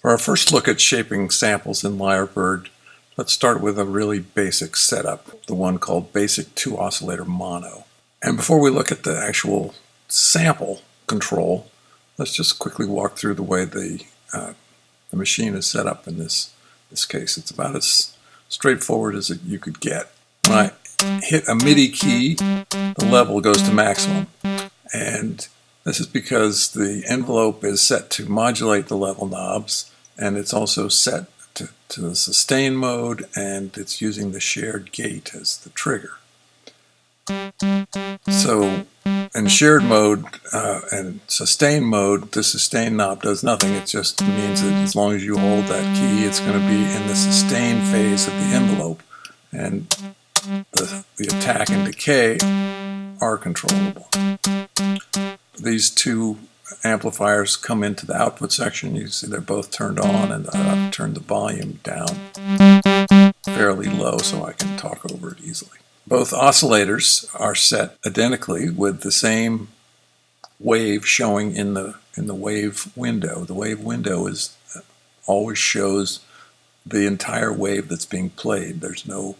For our first look at shaping samples in Lyrebird, let's start with a really basic setup, the one called Basic 2 Oscillator Mono. And before we look at the actual sample control, let's just quickly walk through the way the machine is set up in this case. It's about as straightforward as you could get. When I hit a MIDI key, the level goes to maximum. And this is because the envelope is set to modulate the level knobs, and it's also set to the sustain mode, and it's using the shared gate as the trigger. So in shared mode and sustain mode, the sustain knob does nothing. It just means that as long as you hold that key, it's going to be in the sustain phase of the envelope, and the attack and decay are controllable. These two amplifiers come into the output section. You see they're both turned on, and I've turned the volume down fairly low so I can talk over it easily. Both oscillators are set identically with the same wave showing in the wave window. The wave window always shows the entire wave that's being played. There's no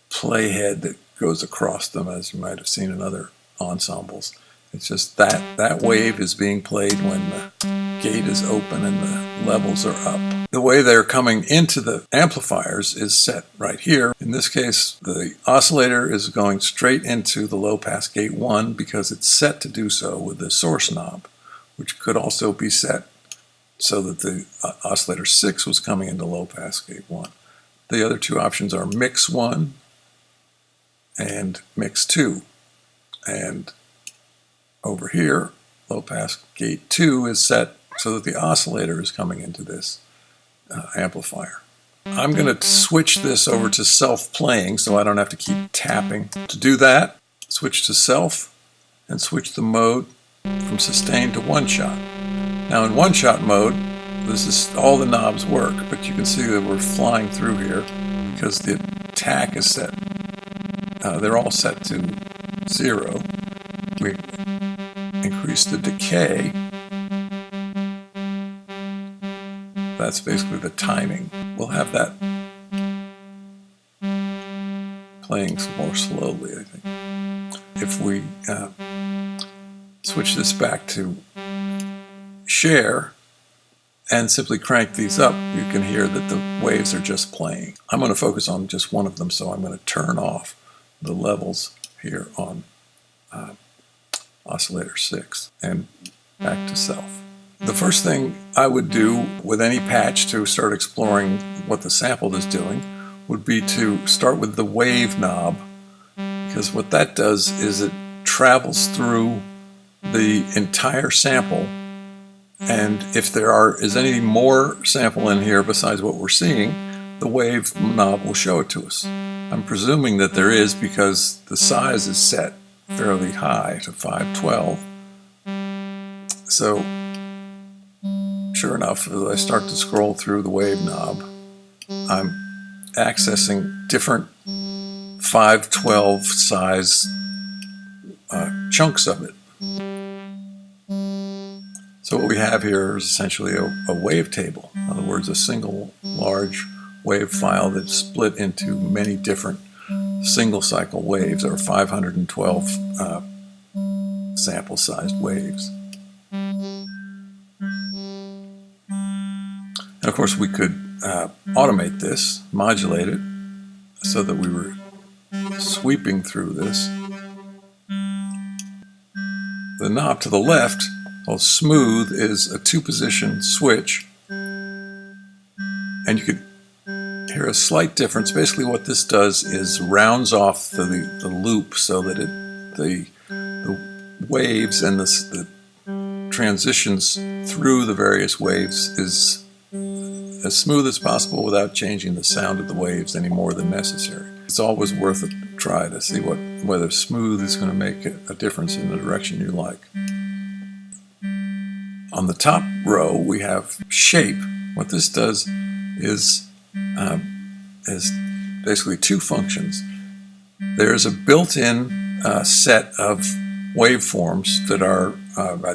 playhead that goes across them, as you might have seen in other ensembles. It's just that wave is being played when the gate is open and the levels are up. The way they're coming into the amplifiers is set right here. In this case, the oscillator is going straight into the low pass gate 1 because it's set to do so with the source knob, which could also be set so that the oscillator 6 was coming into low pass gate 1. The other two options are mix 1 and mix 2. And over here, low pass gate 2 is set so that the oscillator is coming into this amplifier. I'm going to switch this over to self-playing so I don't have to keep tapping. To do that, switch to self and switch the mode from sustain to one-shot. Now in one-shot mode, this is all the knobs work, but you can see that we're flying through here because the attack is set. They're all set to 0. We increase the decay. That's basically the timing. We'll have that playing more slowly, I think. If we switch this back to share and simply crank these up, you can hear that the waves are just playing. I'm going to focus on just one of them, so I'm going to turn off the levels here on oscillator 6 and back to self. The first thing I would do with any patch to start exploring what the sample is doing would be to start with the wave knob, because what that does is it travels through the entire sample, and if there is any more sample in here besides what we're seeing, the wave knob will show it to us. I'm presuming that there is because the size is set fairly high to 512. So sure enough, as I start to scroll through the wave knob, I'm accessing different 512 size chunks of it. So what we have here is essentially a wave table. In other words, a single large wave file that's split into many different single cycle waves, or 512 sample sized waves. And of course we could automate this, modulate it, so that we were sweeping through this. The knob to the left, called smooth, is a 2-position switch, and you could hear a slight difference. Basically what this does is rounds off the loop so that the waves and the transitions through the various waves is as smooth as possible without changing the sound of the waves any more than necessary. It's always worth a try to see whether smooth is going to make a difference in the direction you like. On the top row we have shape. What this does is basically two functions. There's a built-in set of waveforms that are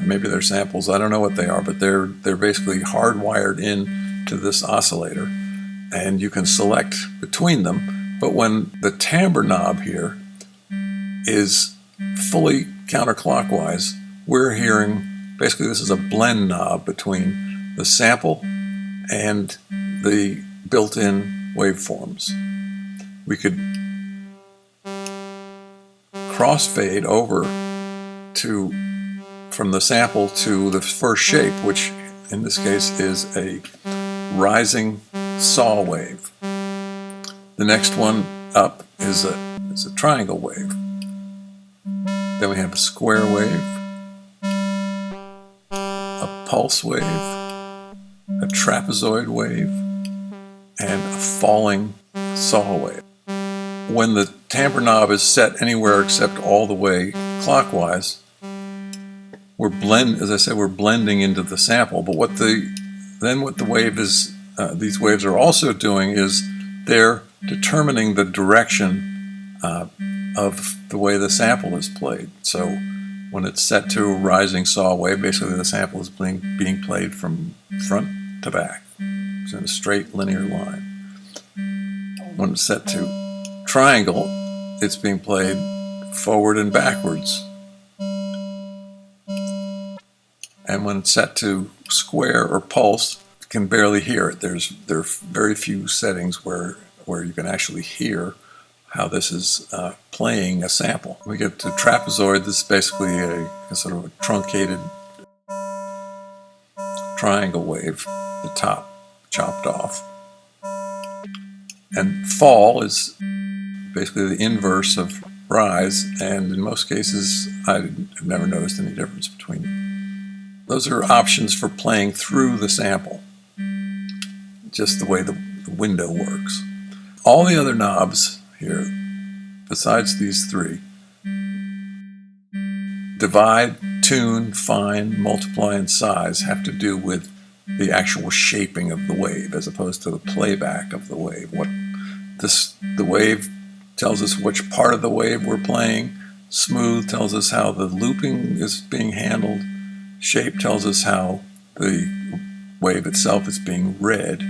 maybe they're samples. I don't know what they are, but they're basically hardwired in to this oscillator, and you can select between them. But when the timbre knob here is fully counterclockwise, we're hearing, basically this is a blend knob between the sample and the built-in waveforms. We could crossfade over from the sample to the first shape, which in this case is a rising saw wave. The next one up is a triangle wave. Then we have a square wave, a pulse wave, a trapezoid wave, and a falling saw wave. When the timbre knob is set anywhere except all the way clockwise, as I said, we're blending into the sample. But what the wave is, these waves are also doing is they're determining the direction of the way the sample is played. So when it's set to a rising saw wave, basically the sample is being played from front to back. It's in a straight linear line. When it's set to triangle, it's being played forward and backwards. And when it's set to square or pulse, you can barely hear it. There are very few settings where you can actually hear how this is playing a sample. We get to trapezoid. This is basically a sort of a truncated triangle wave, the top chopped off. And fall is basically the inverse of rise, and in most cases I've never noticed any difference between them. Those are options for playing through the sample, just the way the window works. All the other knobs here, besides these three, divide, tune, fine, multiply, and size, have to do with the actual shaping of the wave as opposed to the playback of the wave. The wave tells us which part of the wave we're playing. Smooth tells us how the looping is being handled. Shape tells us how the wave itself is being read.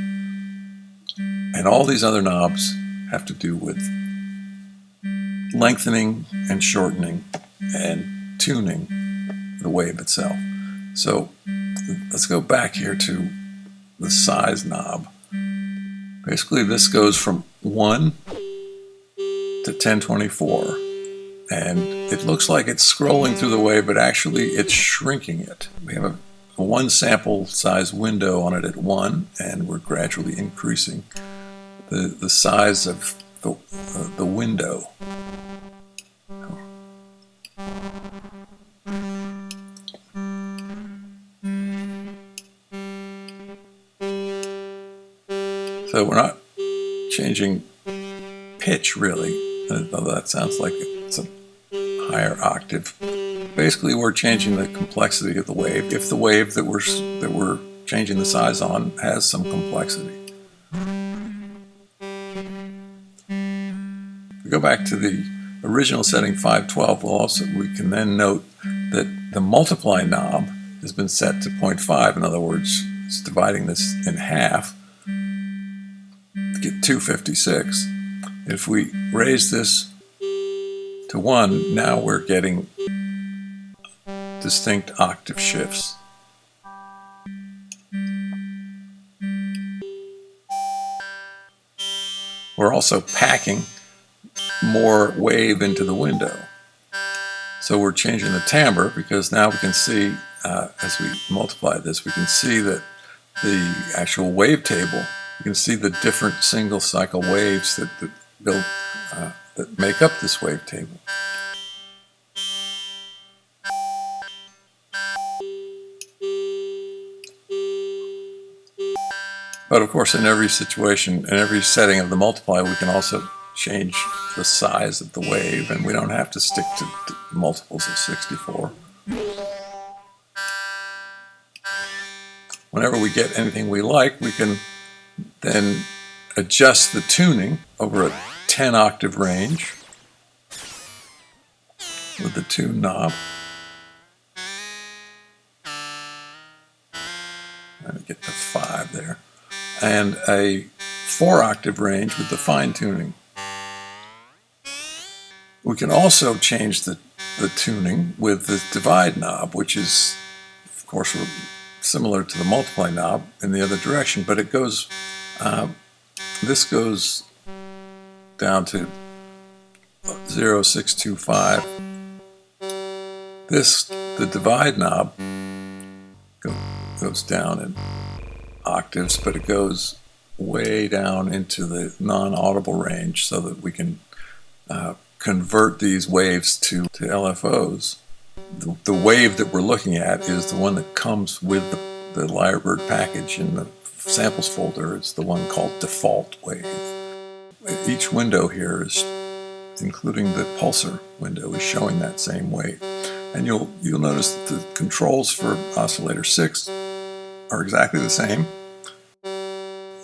And all these other knobs have to do with lengthening and shortening and tuning the wave itself. So let's go back here to the size knob. Basically this goes from 1 to 1024. And it looks like it's scrolling through the wave, but actually it's shrinking it. We have a one sample size window on it at 1, and we're gradually increasing the size of the window. So we're not changing pitch really, although that sounds like it's a higher octave. Basically, we're changing the complexity of the wave if the wave that we're changing the size on has some complexity. If we go back to the original setting 512, we can then note that the multiply knob has been set to 0.5. In other words, it's dividing this in half to get 256. If we raise this to 1, now we're getting distinct octave shifts. We're also packing more wave into the window. So we're changing the timbre because now we can see, as we multiply this, we can see that the actual wave table, you can see the different single cycle waves that make up this wave table. But of course, in every situation, in every setting of the multiply, we can also change the size of the wave, and we don't have to stick to multiples of 64. Whenever we get anything we like, we can then adjust the tuning over a 10 octave range with the tune knob. And get to 5 there. and a 4-octave range with the fine tuning. We can also change the tuning with the divide knob, which is, of course, similar to the multiply knob in the other direction, but it goes, this goes down to 0.625. The divide knob goes down in octaves, but it goes way down into the non-audible range so that we can convert these waves to LFOs. The wave that we're looking at is the one that comes with the Lyrebird package in the samples folder. It's the one called default wave. Each window here is, including the pulsar window, is showing that same wave. And you'll notice that the controls for oscillator 6 are exactly the same,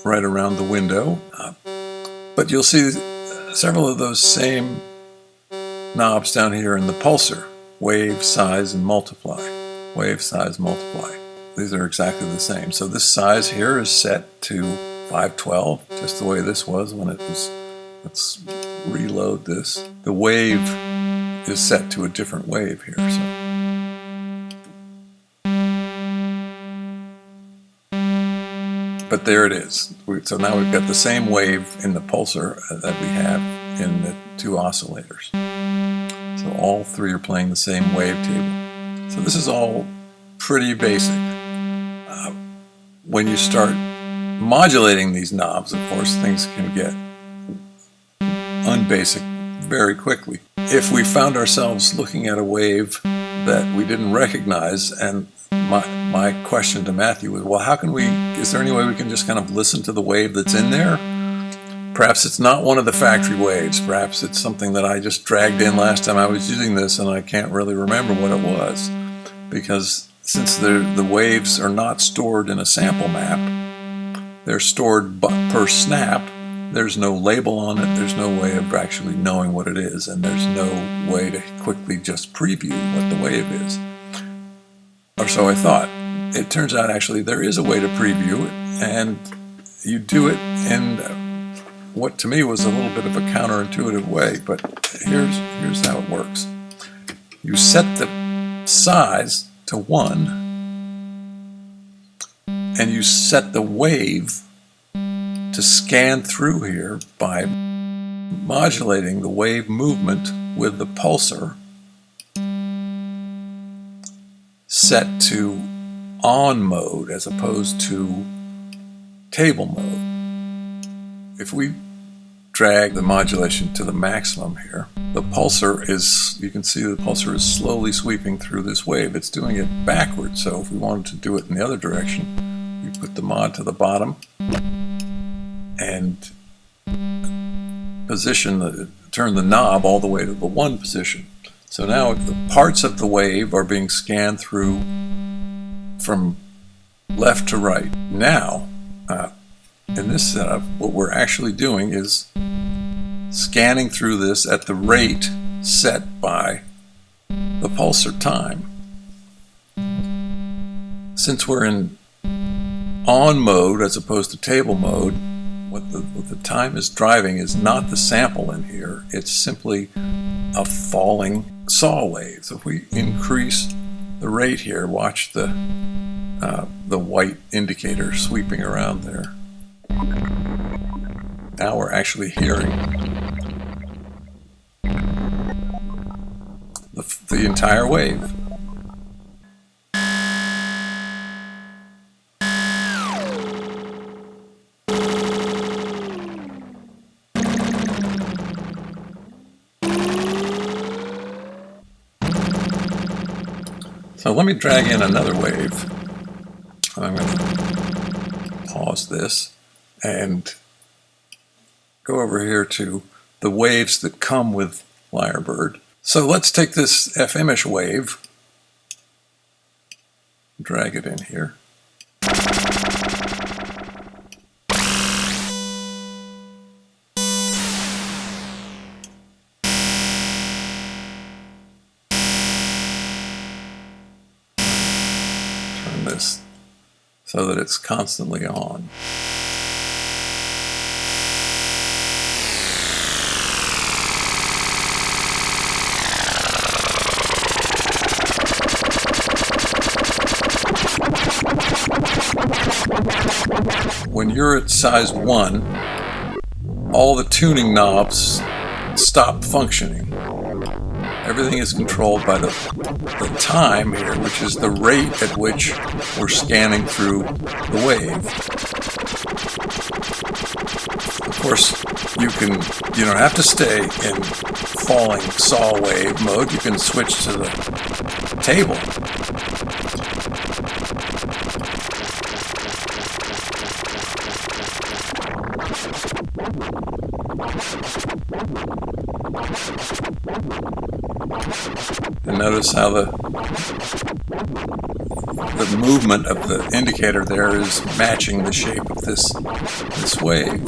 right around the window. But you'll see several of those same knobs down here in the pulsar: wave, size, and multiply. Wave, size, multiply. These are exactly the same. So this size here is set to 512, just the way this was when it was. Let's reload this. The wave is set to a different wave here. But there it is. So now we've got the same wave in the pulsar that we have in the 2 oscillators. So all 3 are playing the same wavetable. So this is all pretty basic. When you start modulating these knobs, of course, things can get unbasic very quickly. If we found ourselves looking at a wave that we didn't recognize, and my question to Matthew was, well, is there any way we can just kind of listen to the wave that's in there? Perhaps it's not one of the factory waves. Perhaps it's something that I just dragged in last time I was using this and I can't really remember what it was. Because since the waves are not stored in a sample map, they're stored per snap. There's no label on it, there's no way of actually knowing what it is, and there's no way to quickly just preview what the wave is. Or so I thought. It turns out actually there is a way to preview it, and you do it in what to me was a little bit of a counterintuitive way, but here's how it works. You set the size to 1, and you set the wave to scan through here by modulating the wave movement with the pulsar set to on mode as opposed to table mode. If we drag the modulation to the maximum here, the pulsar is, you can see the pulsar is slowly sweeping through this wave. It's doing it backwards, so if we wanted to do it in the other direction, we put the mod to the bottom and turn the knob all the way to the 1 position. So now the parts of the wave are being scanned through from left to right. Now, in this setup, what we're actually doing is scanning through this at the rate set by the pulsar time. Since we're in on mode as opposed to table mode, what the time is driving is not the sample in here, it's simply a falling saw wave. So if we increase the rate here, watch the white indicator sweeping around there. Now we're actually hearing the entire wave. So let me drag in another wave. I'm going to pause this and go over here to the waves that come with Lyrebird. So let's take this FM-ish wave, drag it in here. Turn this so that it's constantly on. when you're at size 1, all the tuning knobs stop functioning. Everything is controlled by the time here, which is the rate at which we're scanning through the wave. Of course, you don't have to stay in falling saw wave mode. You can switch to the table. And notice how the movement of the indicator there is matching the shape of this wave.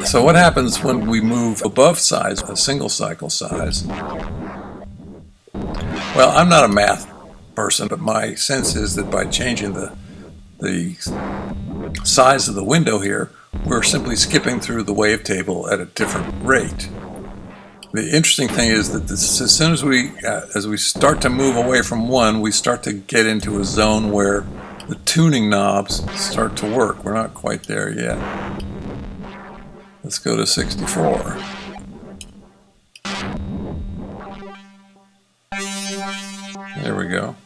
So what happens when we move above size, a single cycle size? Well, I'm not a math person, but my sense is that by changing the size of the window here, we're simply skipping through the wavetable at a different rate. The interesting thing is that as soon as we start to move away from 1, we start to get into a zone where the tuning knobs start to work. We're not quite there yet. Let's go to 64. There we go.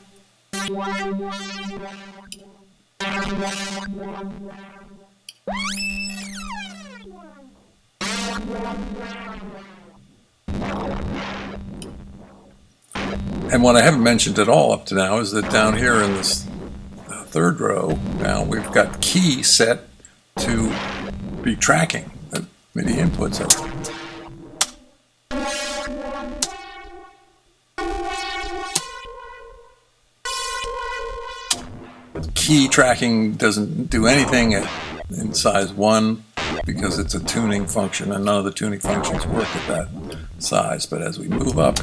And what I haven't mentioned at all up to now is that down here in this third row, now we've got key set to be tracking the MIDI inputs of it. Key tracking doesn't do anything in size 1 because it's a tuning function, and none of the tuning functions work at that size. But as we move up,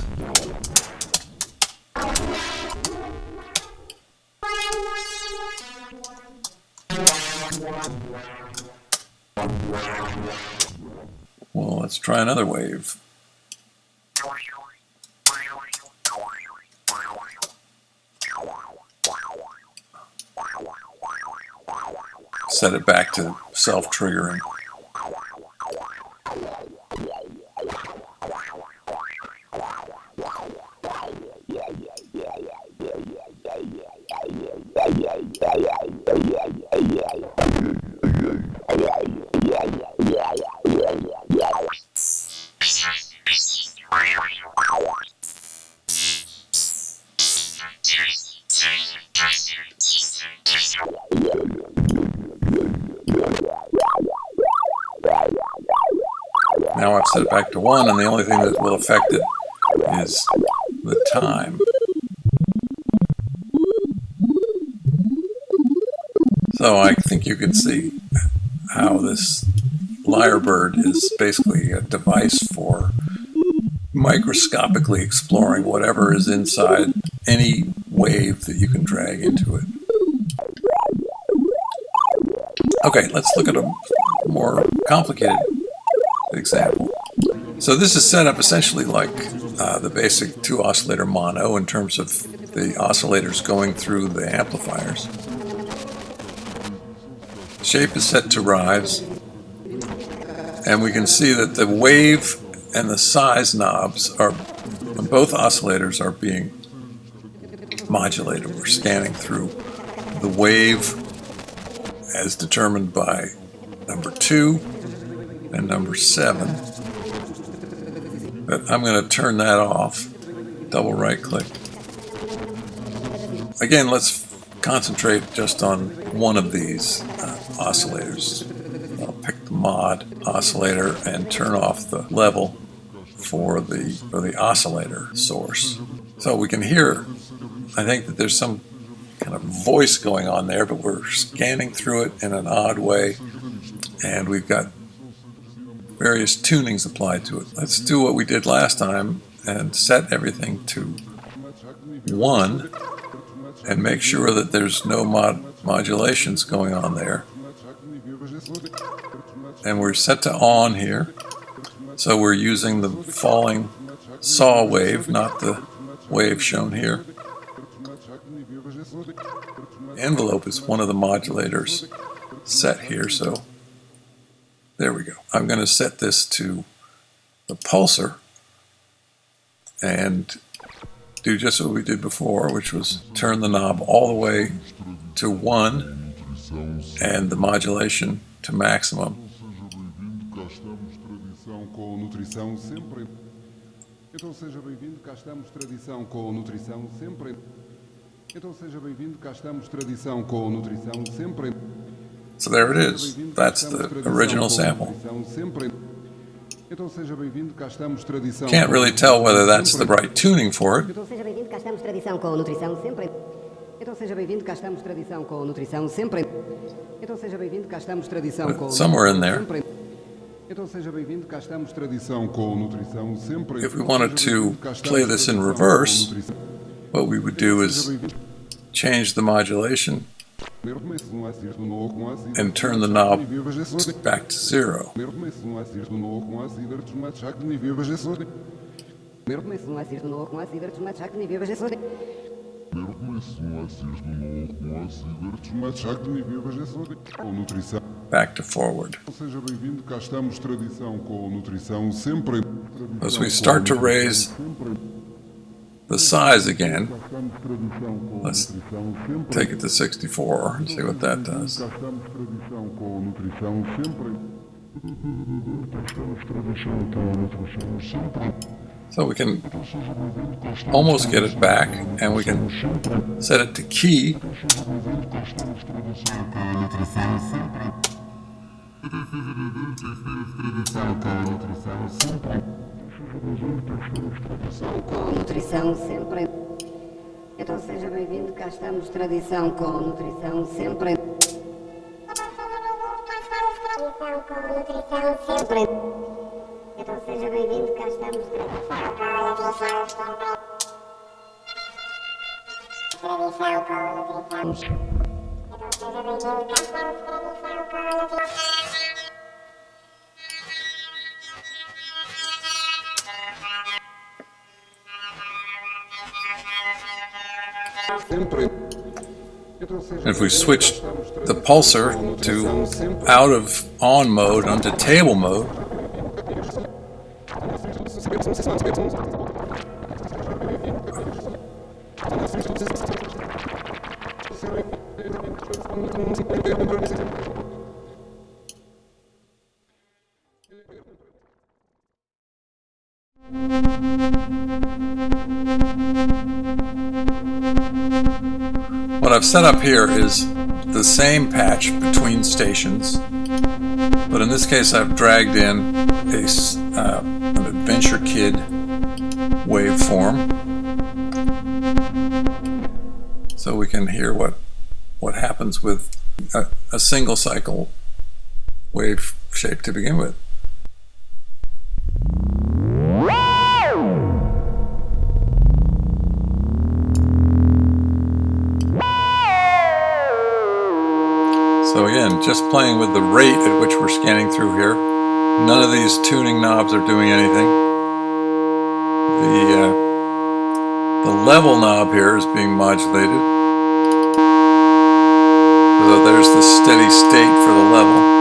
well, let's try another wave. Set it back to self-triggering. Now I've set it back to 1, and the only thing that will affect it is the time. So I think you can see how this Lyrebird is basically a device for microscopically exploring whatever is inside any wave that you can drag into it. Okay, let's look at a more complicated example. So this is set up essentially like the basic 2 oscillator mono in terms of the oscillators going through the amplifiers. Shape is set to rise, and we can see that the wave and the size knobs are, both oscillators are being modulated. We're scanning through the wave as determined by number 2 and number 7. But I'm going to turn that off. Double right click. Again, let's concentrate just on one of these oscillators. I'll pick the mod oscillator and turn off the level for the oscillator source. So we can hear, I think that there's some kind of voice going on there, but we're scanning through it in an odd way, and we've got various tunings applied to it. Let's do what we did last time and set everything to 1 and make sure that there's no modulations going on there. And we're set to on here, so we're using the falling saw wave, not the wave shown here. Envelope is one of the modulators set here, so there we go. I'm going to set this to the pulsar and do just what we did before, which was turn the knob all the way to 1 and the modulation to maximum. Então seja bem-vindo, cá estamos, tradição com nutrição sempre. Então seja bem-vindo, cá estamos, tradição com nutrição sempre. So there it is. That's the original sample. Então seja bem-vindo, cá estamos, tradição. Can't really tell whether that's the right tuning for it. Então seja bem-vindo, cá estamos, tradição com nutrição sempre. Então seja bem-vindo, cá estamos, tradição com nutrição sempre. Então seja bem-vindo, cá estamos, tradição com somewhere in there. Então seja bem-vindo, cá estamos, tradição com nutrição sempre. If we wanted to play this in reverse, what we would do is change the modulation and turn the knob back to 0. Back to forward. As we start to raise the size again, let's take it to 64 and see what that does. So we can almost get it back, and we can set it to key. nutrição sempre. Então seja bem-vindo, cá estamos, tradição com nutrição sempre. Então seja bem-vindo, cá estamos, If we switch the pulsar to out of on mode onto table mode, what I've set up here is the same patch between stations, but in this case I've dragged in an AdventureKid waveform so we can hear what happens with a single cycle wave shape to begin with. So again, just playing with the rate at which we're scanning through here. None of these tuning knobs are doing anything. The level knob here is being modulated. So there's the steady state for the level.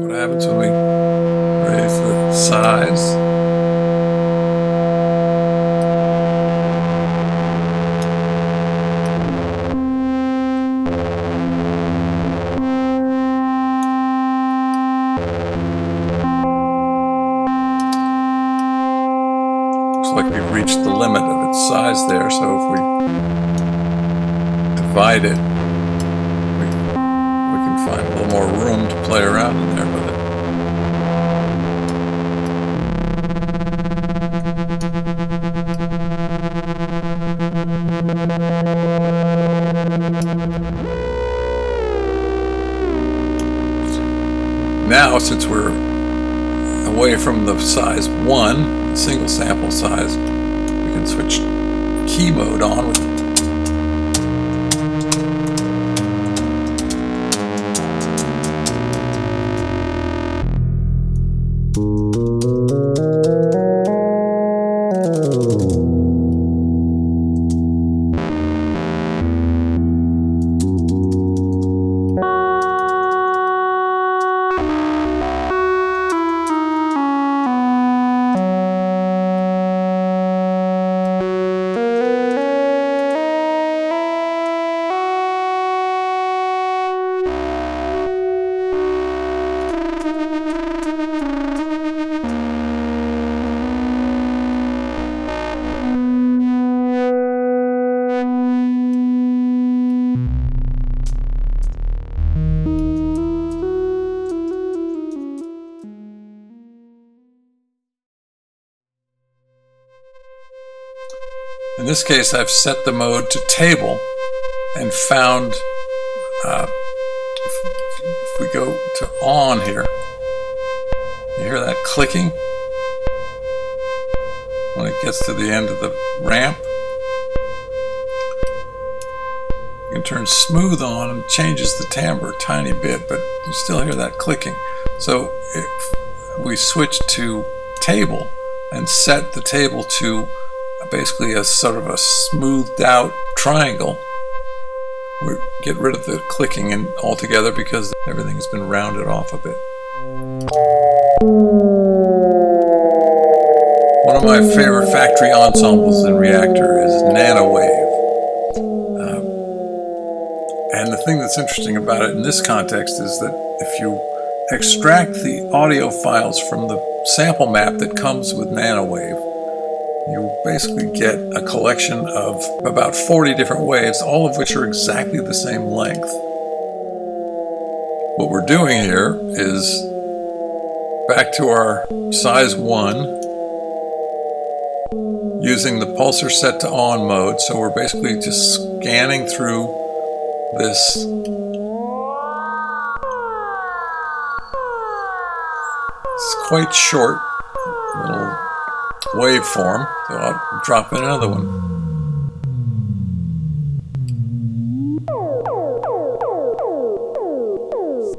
What happens when we raise the size? Looks like we've reached the limit of its size there, so if we divide it, we can find a little more room to play around in there with it. Now, since we're away from the size 1, single sample size, we can switch key mode on. In this case, I've set the mode to table and found, if we go to on here, you hear that clicking when it gets to the end of the ramp. You can turn smooth on and it changes the timbre a tiny bit, but you still hear that clicking. So if we switch to table and set the table to basically a sort of a smoothed out triangle, we get rid of the clicking and altogether because everything has been rounded off a bit. One of my favorite factory ensembles in Reaktor is Nanowave. And the thing that's interesting about it in this context is that if you extract the audio files from the sample map that comes with Nanowave, you basically get a collection of about 40 different waves, all of which are exactly the same length. What we're doing here is back to our size 1, using the pulsar set to on mode, so we're basically just scanning through this quite short little waveform, so I'll drop in another one.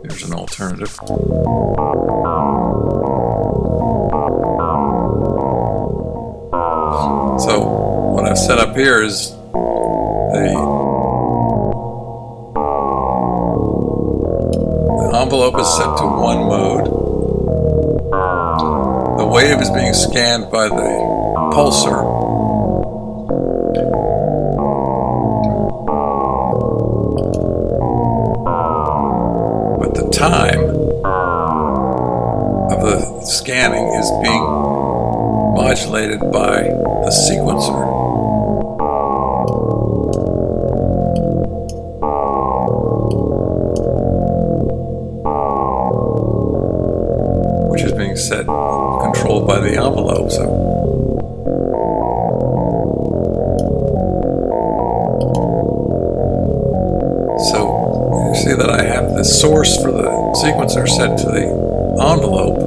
Here's an alternative. So what I've set up here is the envelope is set to 1 mode. The wave is being scanned by the pulsar. But the time of the scanning is being modulated by the sequencer. Which is being set, controlled by the envelope. So you see that I have the source for the sequencer set to the envelope,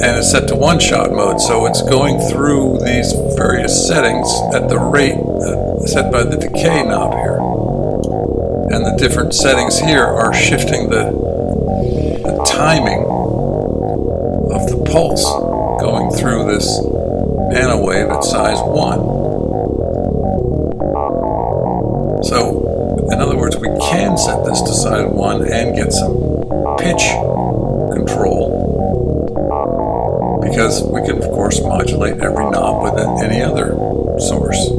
and it's set to one-shot mode, so it's going through these various settings at the rate set by the decay knob here. And the different settings here are shifting the timing of the pulse going through this nanowave at size 1. So, in other words, we can set this to size 1 and get some pitch control, because we can, of course, modulate every knob with any other source.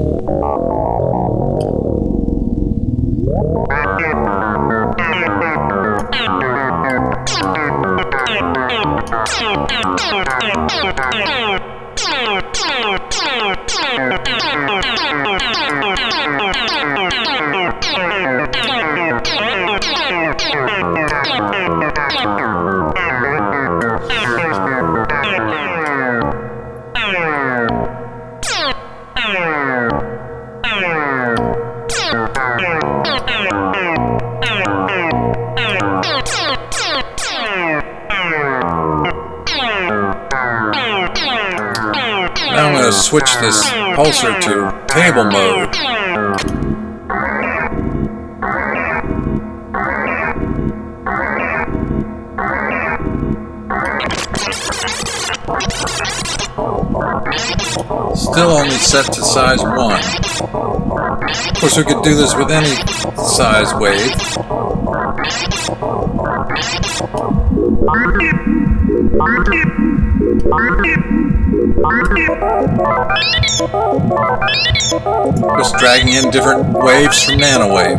Now I'm going to switch this pulsar to table mode. Still only set to size 1. Of course, we could do this with any size wave. Just dragging in different waves from nanowave.